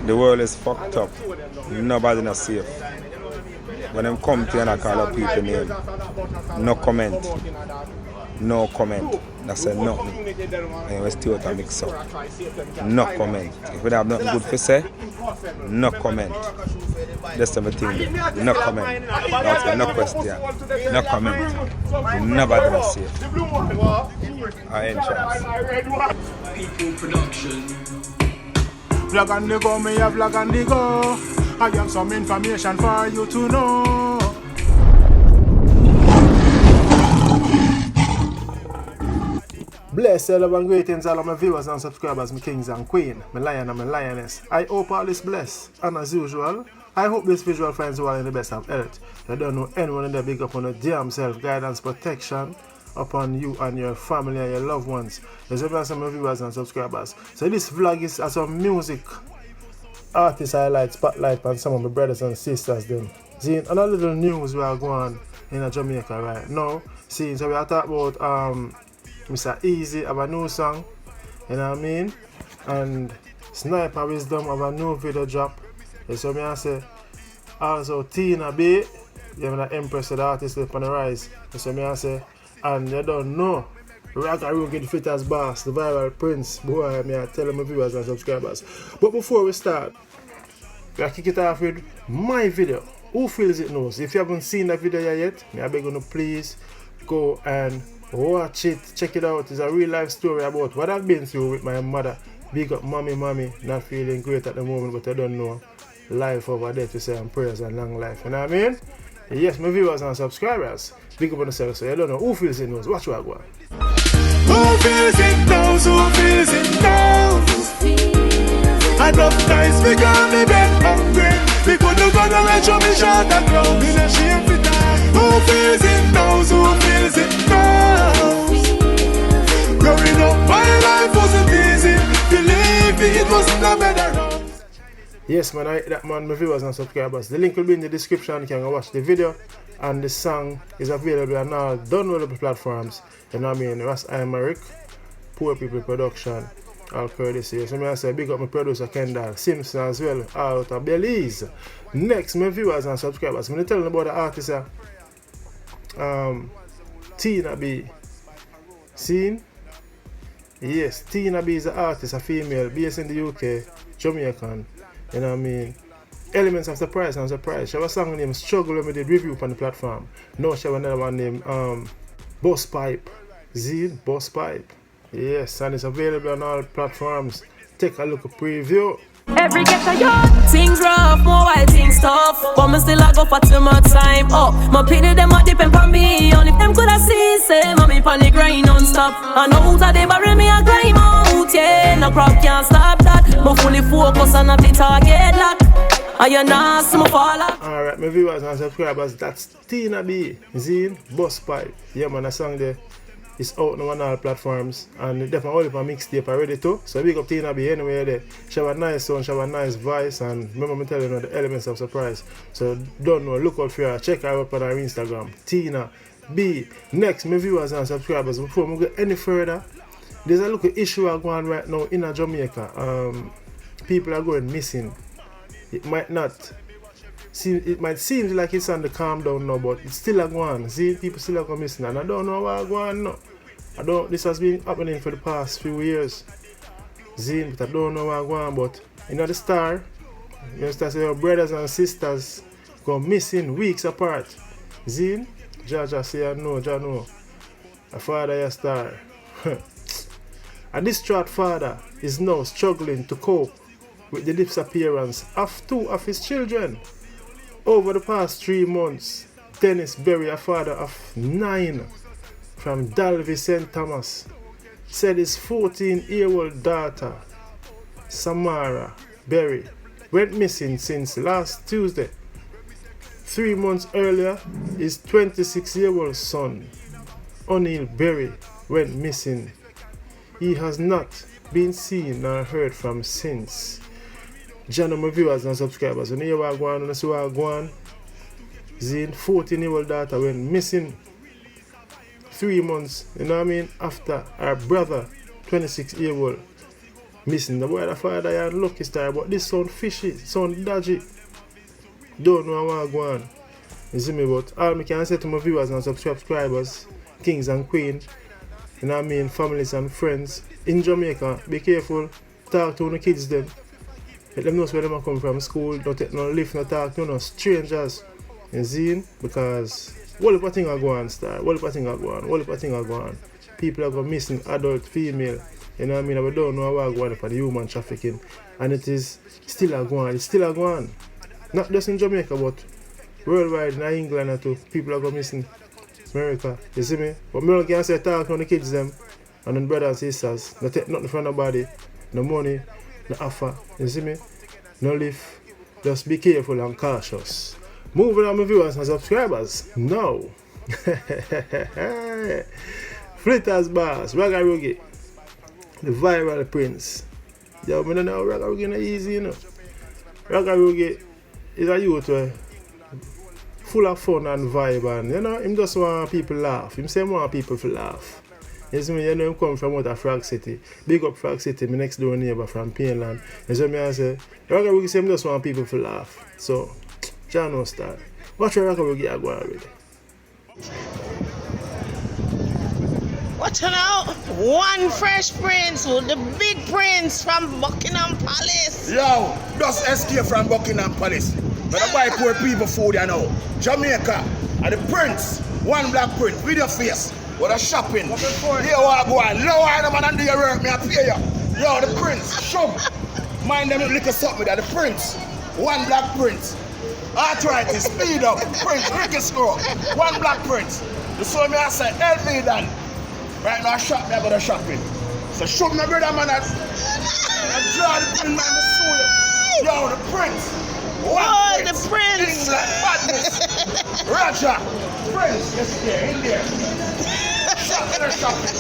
The world is fucked up. Nobody not safe. When them come to you and I call up people name, no comment. No comment. That's a nothing. And we still to mix up. No comment. If we have nothing good to say, no comment. That's everything. No comment. That's no question. No comment. Nobody not safe. I ain't chance. People production. Vlog on the go, me a vlog on the go. I have some information for you to know. Bless love and greetings all of my viewers and subscribers, my kings and queen, my lion and my lioness. I hope all is blessed, and as usual, I hope this visual finds you all in the best of health. You don't know anyone in there big up on the damn self guidance protection upon you and your family and your loved ones. There's some my viewers and subscribers. So this vlog is as some music artist highlight, spotlight on some of my brothers and sisters then. See, another little news we are going in Jamaica right now. See, so we are talking about Mr. Easy have a new song, you know what I mean? And Snipa Wizdon have a new video drop. So me I say, also Tina B, you have an Empress of the artist on the rise. So me I say, and you don't know, Ragga Ruggie the fit as boss, the viral prince, boy, me I tell my viewers and subscribers. But before we start, we kick it off with my video. Who feels it knows? If you haven't seen that video yet, I beg you to please go and watch it, check it out. It's a real life story about what I've been through with my mother. Big up mommy, not feeling great at the moment, but I don't know. Life over there to say and prayers and long life, you know what I mean? Yes, my viewers and subscribers, big up on yourself, so I don't know who feels it knows. Watch what I go on. Who feels it knows, who feels it knows? I love nice because me been hungry. We couldn't go down and show me short and close. In a shame for time. Who feels it knows, who feels it knows? Growing up my life wasn't easy. Believe me, it wasn't a better road. Yes man, that man, my viewers and subscribers. The link will be in the description. You can go watch the video. And the song is available on all downloadable platforms. You know what I mean? Ras I-Maric, Poor People Production, all courtesy. So I say big up my producer Kendall Simpson as well, all out of Belize. Next, my viewers and subscribers, I'm going to tell them about the artist Tina B. Seen? Yes, Tina B is an artist, a female, based in the UK, Jamaican. You know what I mean? Elements of surprise and surprise. She have a song named Struggle when we did review on the platform. Now she have another one named Boss Pipe. Zine, Boss Pipe. Yes, and it's available on all platforms. Take a look at preview. Every get a yacht, things rough, more wild things tough. But me still a go for too much time up. My pity them a depend on me. Only them could have seen, say, mommy panic grind non-stop. And out of they bury me a climb out, yeah. No crowd can't stop that. But fully focus on the target lock. And you're not some fall up. Alright, my viewers and subscribers, that's Tina B. Zine, Boss Pipe. Yeah man, the song there is out now on all platforms. And definitely all of a mixtape already too. So big up Tina B anyway there. She have a nice sound, she have a nice voice. And remember me telling you the elements of surprise. So don't know, look out for her. Check her up on her Instagram. Tina B. Next, my viewers and subscribers, before we go any further, there's a little issue going on right now in Jamaica. People are going missing. It might seem like it's on the calm down now, but it's still a go on. See, people still are going missing, and I don't know what going on now. This has been happening for the past few years. See, but I don't know what going on. But you know the star, you understand, so your brothers and sisters go missing weeks apart. See, Jaja say I know, Jah know. A father your star. A distraught father is now struggling to cope with the disappearance of two of his children. Over the past 3 months, Dennis Berry, a father of 9 from Dalby St. Thomas, said his 14-year-old daughter, Samara Berry, went missing since last Tuesday. 3 months earlier, his 26-year-old son, O'Neil Berry, went missing. He has not been seen or heard from since. John, my viewers and subscribers, when you hear what going on, see what going on. Zine, 14-year-old daughter went missing 3 months, you know what I mean, after her brother, 26-year-old, missing. The boy the father and Lucky Star, but this sound fishy, sound dodgy. Don't know how I go on. You see me, but all I can say to my viewers and subscribers, kings and queens, you know what I mean, families and friends in Jamaica, be careful, talk to the kids them. Let them know where they come from school, don't take no lift, no talk to no strangers. You see? Because what if a thing are going on, Star? What if a thing are going on? What if a thing are going on? People are going missing, adult, female. You know what I mean? We don't know how going on for the human trafficking. And it is still a going on. It's still a going on. Not just in Jamaica, but worldwide, in England and too. People are going missing. America. You see me? But me can say talk on the kids them and then brothers and sisters. Not take nothing from nobody. No money, no offer. You see me? No live. Just be careful and cautious. Moving on my viewers and subscribers. Now. Flitters Boss, Ragga Ruggie. The viral prince. Yo, I don't know Ragga Ruggie not easy, you know. Ragga Ruggie is a youth full of fun and vibe, and you know, him just want people laugh. Him say want people to laugh. You see me, you know him come from out of Frog City. Big up Frog City, my next door neighbor from Painland. You see me, I say, Ragga Ruggie say him just want people to laugh. So, John no start. Watch where Ragga Ruggie are going already. What you know? One fresh prince, the big prince from Buckingham Palace. Yo, just escape from Buckingham Palace. But I buy poor people food, you know. Jamaica, and the prince, one black prince, with your face, with a shopping. Here I go on, low iron man under your work, me I pay you. Yo, the prince, shove. Mind them little something that the prince, one black prince. Arthritis, speed up, prince, cricket score, one black prince. You saw me I said, help me then. Right now I shop me, I go to shopping. So show my brother man I draw the prince man to sue you. Yo, the prince. Oh, the prince! England, badness! Raja! Prince, yes, there, in there. Shopping.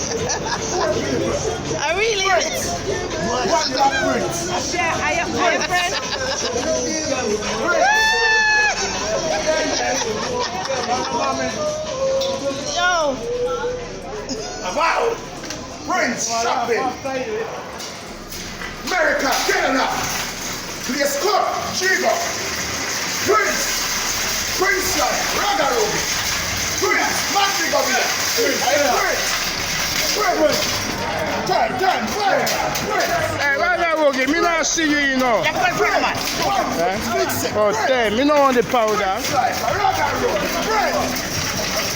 Poor people. I really. Prince! One black prince. Are you friend? Yo! About Prince shopping. America, Canada. Place club, Chico, Prince, Ragga Ruggie, Prince, Missig of here, Prince, Hey, Ragga Ruggie, me not see you, you know. Oh, damn, me not want the powder. Ragga Ruggie, Prince.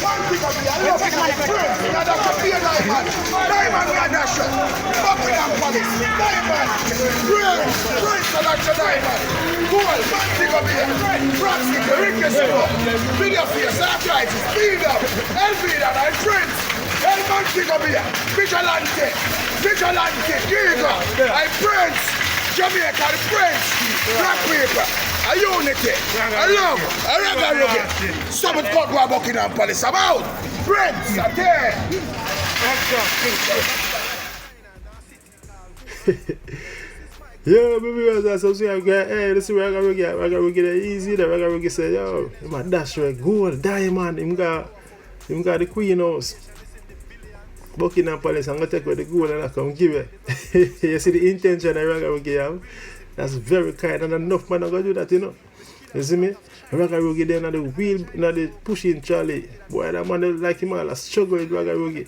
One thing of me, I love it, Prince, you know that's a beer diamond, Radasha, Buckingham Palace, diamond, Prince, so that's a diamond, gold, one thing of me, Francis, Rickesco, video face, arthritis, speed up, Elvida, and Prince, one thing of me, Vigilante, Giga, and Prince, Jamaica, the Prince, black people. A unity, a love, a Ragga Ruggie. Stop it, cut to Buckingham Palace. About Prince, a day. Yo, baby, I subscribe, guy. Hey, this is Ragga Ruggie. Ragga Ruggie, easy. The Ragga Ruggie say, yo, him a dash right, gold, diamond. Him got the Queen House. Buckingham Palace. I'm gonna take away the gold and I come give it. You see the intention of Ragga Ruggie have? That's very kind and enough man are gonna do that, you know. You see me? Ragga Ruggie then at the wheel, at the pushing Charlie. Boy, that man like him all a struggle with Ragga Ruggie.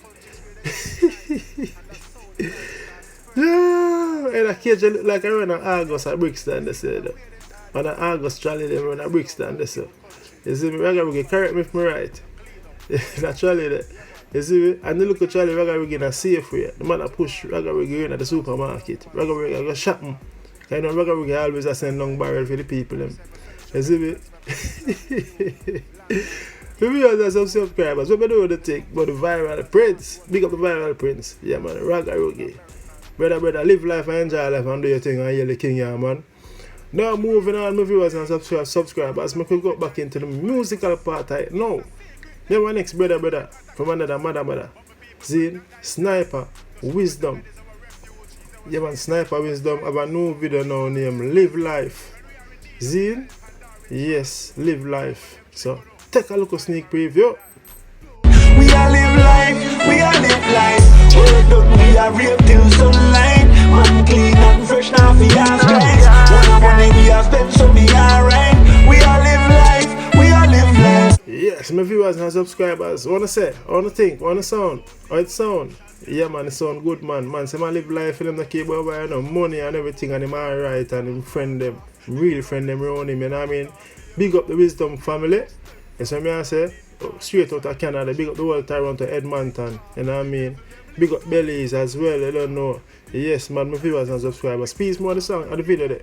Yeah, and a cage look like I run an August at Brixton, they said. And an August Charlie they run at Brixton, they said. You see me? Ragga Ruggie, correct me if I'm right. That Charlie there. You see me? And the look at Charlie Ragga Ruggie in a safe way. The man that push Ragga Ruggie in at the supermarket. Ragga Ruggie go shopping. You know, Ragga Ruggie always a send long barrel for the people. You see me? For me, as some subscribers, what I do the thing about the viral prince? Big up the viral prince. Yeah, man, Ragga Ruggie. Brother, live life and enjoy life and do your thing and hear the king, yeah, man. Now, moving on, my viewers and subscribers, I could go back into the musical part right now. Then my next brother, from another mother. See, Snipa, Wizdon. Yeah, man, Snipa, Wizdon have a new video now named Live Life. See? Yes, Live Life. So, take a look at sneak preview. We are live life, we are live life. We are real till sunlight. Man clean and fresh now for your strength. One money we have spent so me alright. We all live life, we all live life. Yes, my viewers and subscribers, wanna say, wanna think, wanna sound, how it sound? Yeah man, it sound good man. Man, say man live life in them the keep over, you know, money and everything and him alright and him friend them, really friend them around him, you know what I mean? Big up the Wizdon family. That's what I say. Straight out of Canada, big up the world around to Edmonton, you know what I mean? Big up Bellies as well, I don't know. Yes man, my viewers and subscribers. Peace more the song and the video there.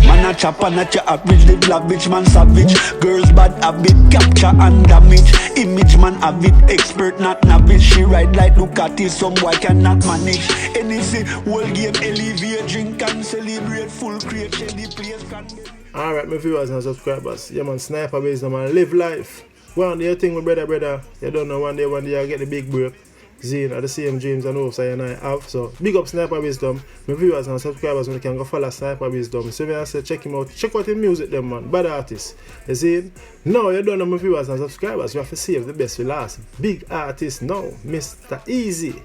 Man a chop and a average, live lavish, man savage. Girls bad habit, capture and damage. Image man have it, expert not novice. She ride like Ducati, some boy cannot manage. NEC, whole game, elevate, drink and celebrate. Full crate, the place can be. Alright my viewers and subscribers. Yeah man, Snipa Wizdon man, live life. One day you think my brother, you don't know one day I get the big break. Zine are the same dreams and hopes I and I have. So big up Snipa Wizdon. My viewers and subscribers when you can go follow Snipa Wizdon. So when I say check him out, check out his music them man. Bad artist. You see? Now you don't know my viewers and subscribers. You have to save the best for last. Big artist now, Mr. Easy.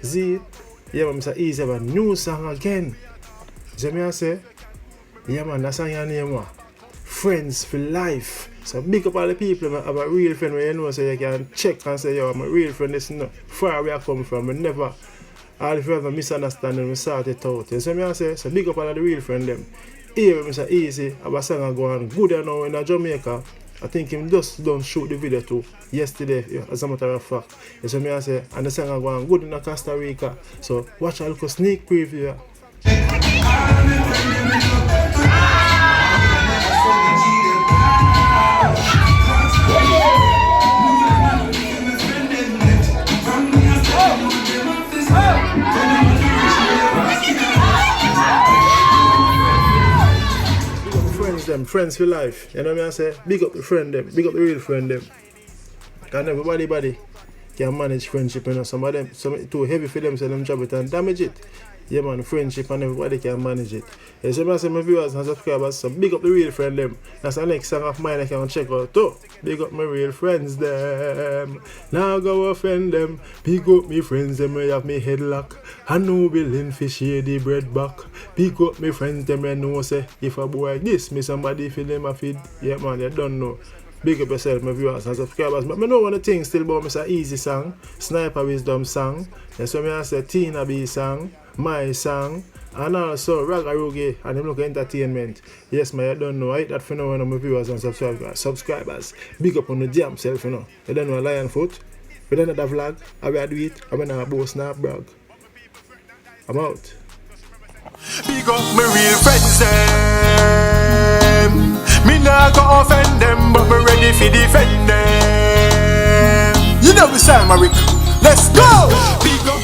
See? Yeah man, Mr. Easy have a new song again. See me I say? Yeah man, that song your name what? Friends for Life. So big up all the people that have a real friend where you know so you can check and say, yo, I'm a real friend, this is far where I come from. I never, all if you have a misunderstanding, we sort it out. You see me I say? So big up all the real friend them. Here Mr. Easy have a song going good now in Jamaica. I think him just don't shoot the video too yesterday, yeah, as a matter of fact. You see me I say? And the song going good in Costa Rica. So watch a little sneak preview. Friends for life, you know what I say? Big up the friend them, big up the real friend them. Because everybody can manage friendship, you know. Some of them, some too heavy for them, so them drop it and damage it. Yeah man, friendship and everybody can manage it. Yeah, so I say my viewers and subscribers, so big up the real friend them. That's the next song of mine I can check out too. Big up my real friends them. Now go offend them. Big up me friends them, I have me headlock. I know willing for shady bread back. Big up me friends them, I know say if a boy this, me somebody feel them a feed. Yeah man, you don't know. Big up yourself, my viewers and subscribers. But I know one of the things still about Mr. Easy song, Snipa Wizdon song. That's why I say Tina B song, my song, and also Ragga Ruggie and them look entertainment. Yes, man, I don't know. I hate that for now one of my viewers and subscribers. Big up on the damn self, you know. You don't know a lion foot. We don't know the vlog. I will do it. I will not boast snap brag. I'm out. Big up my real friends them. Me not go offend them, but me ready for defend them. You know Ras I-Maric. Let's go. Big up